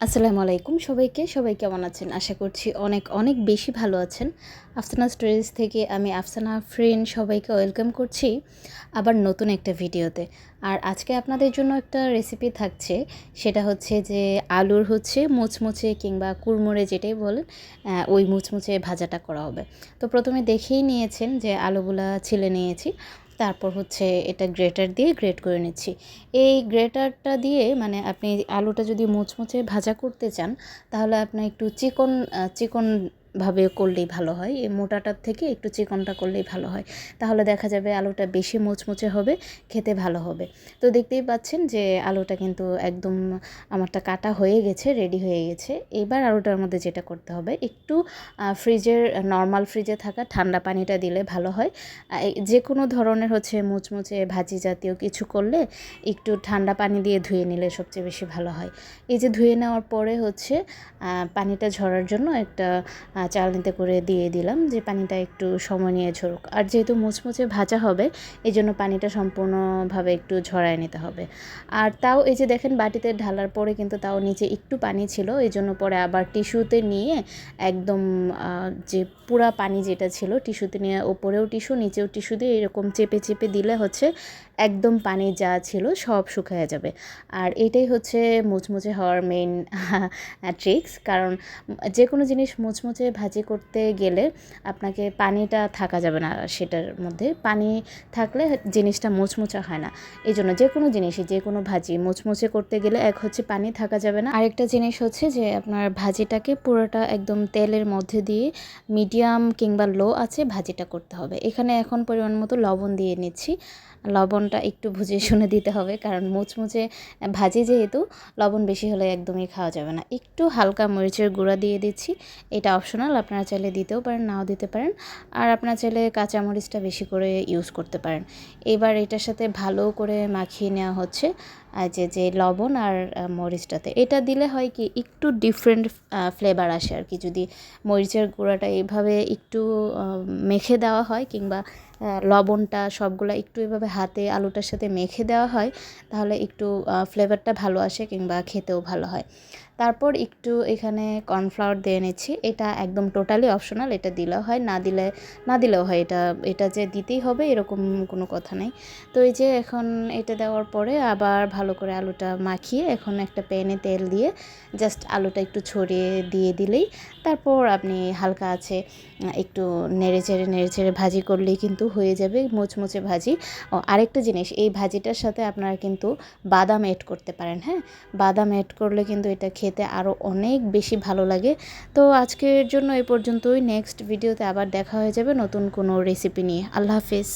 আসসালামু আলাইকুম সবাই কেমন আছেন? আশা করছি অনেক অনেক বেশি ভালো আছেন। আফসানা স্টোরিজ থেকে আমি আফসানা আফরিন সবাইকে ওয়েলকাম করছি আবার নতুন একটা ভিডিওতে। আর আজকে আপনাদের জন্য একটা রেসিপি থাকছে, সেটা হচ্ছে যে আলুর মুচমুচে কিংবা কুড়মুড়ে যেটাই বলেন, ওই মুচমুচে ভাজাটা করা হবে। তো প্রথমে দেখেই নিয়েছেন যে আলুগুলা ছিলে নিয়েছি। তারপর এটা গ্রেটার দিয়ে গ্রেট করে নিচ্ছি। এই গ্রেটারটা দিয়ে মানে আপনি আলুটা যদি মুচমুচে ভাজা করতে চান, তাহলে আপনার একটু চিকনভাবে করলেই ভালো হয়। এই মোটাটার থেকে একটু চিকনটা করলেই ভালো হয়। তাহলে দেখা যাবে আলুটা বেশি মুচমুচে হবে, খেতে ভালো হবে। তো দেখতেই পাচ্ছেন যে আলুটা কিন্তু একদম আমারটা কাটা হয়ে গেছে, রেডি হয়ে গেছে। এবার আলুটার মধ্যে যেটা করতে হবে, একটু নর্মাল ফ্রিজে থাকা ঠান্ডা পানিটা দিলে ভালো হয়। যে কোনো ধরনের মুচমুচে ভাজি জাতীয় কিছু করলে একটু ঠান্ডা পানি দিয়ে ধুয়ে নিলে সবচেয়ে বেশি ভালো হয়। এই যে ধুয়ে নেওয়ার পরে পানিটা ঝরার জন্য একটা চালনিতে করে দিয়ে দিলাম, যে পানিটা একটু সময় নিয়ে ঝরুক। আর যেহেতু মুচমুচে ভাজা হবে, এই জন্য পানিটা সম্পূর্ণভাবে একটু ঝরায় নিতে হবে। আর তাও এই যে দেখেন, বাটিতে ঢালার পরে কিন্তু তাও নিচে একটু পানি ছিল, এই জন্য পরে আবার টিস্যুতে নিয়ে একদম যে পুরা পানি যেটা ছিল টিস্যুতে নিয়ে, ওপরেও টিস্যু নিচেও টিস্যু দিয়ে এরকম চেপে চেপে দিলে একদম পানি যা ছিল সব শুকিয়ে যাবে। আর এটাই মুচমুচে হওয়ার মেইন ট্রিক্স। কারণ যে কোনো জিনিস মুচমুচে ভাজি করতে গেলে আপনাকে পানিটা থাকা যাবে না, সেটার মধ্যে পানি থাকলে জিনিসটা মুচমুচে হয় না। এই জন্য যে কোনো জিনিসই, যে কোনো ভাজি মুচমুচে করতে গেলে পানি থাকা যাবে না। আরেকটা জিনিস যে আপনার ভাজিটাকে পুরোটা একদম তেলের মধ্যে দিয়ে মিডিয়াম কিংবা লো আছে ভাজিটা করতে হবে। এখানে এখন পরিমাণ মতো লবণ দিয়ে নিচ্ছি। লবণটা একটু বুঝে শুনে দিতে হবে, কারণ মুচমুচে ভাজি যেহেতু লবণ বেশি হলে একদমই খাওয়া যাবে না। একটু হালকা মরিচের গুঁড়া দিয়ে দিচ্ছি, এটা অপশনাল, আপনারা চাইলে দিতেও পারেন, নাও দিতে পারেন। আর আপনারা চাইলে কাঁচামরিচটা বেশি করে ইউজ করতে পারেন। এবার এটার সাথে ভালো করে মাখিয়ে নেওয়া হচ্ছে যে লবণ আর মরিচটাতে। এটা দিলে হয় কি, একটু ডিফারেন্ট ফ্লেভার আসে আর কি। যদি মরিচের গুঁড়াটা এইভাবে একটু মেখে দেওয়া হয়, কিংবা লবণটা সবগুলা একটু এভাবে হাতে আলুটার সাথে মেখে দেওয়া হয়, তাহলে একটু ফ্লেভারটা ভালো আসে কিংবা খেতেও ভালো হয়। তারপর একটু এখানে কর্নফ্লাওয়ার দিয়ে নিচ্ছি। এটা একদম টোটালি অপশনাল, এটা দিলেও হয়, না দিলেও হয়। এটা যে দিতেই হবে এরকম কোনো কথা নেই। তো এই যে এখন এটা দেওয়ার পরে আবার ভালো করে আলুটা মাখিয়ে এখন একটা প্যানে তেল দিয়ে জাস্ট আলুটা একটু ছড়িয়ে দিয়ে দিলেই, তারপর আপনি হালকা আছে একটু নেড়ে চেড়ে ভাজি করলেই কিন্তু হয়ে যাবে মুচমুচে ভাজি। আরেকটা জিনিস, এই ভাজিটার সাথে আপনারা কিন্তু বাদাম অ্যাড করতে পারেন। হ্যাঁ, বাদাম অ্যাড করলে কিন্তু এটা খেতে আরও অনেক বেশি ভালো লাগে। তো আজকের জন্য এই পর্যন্তই। নেক্সট ভিডিওতে আবার দেখা হয়ে যাবে নতুন কোনো রেসিপি নিয়ে। আল্লাহ হাফেজ।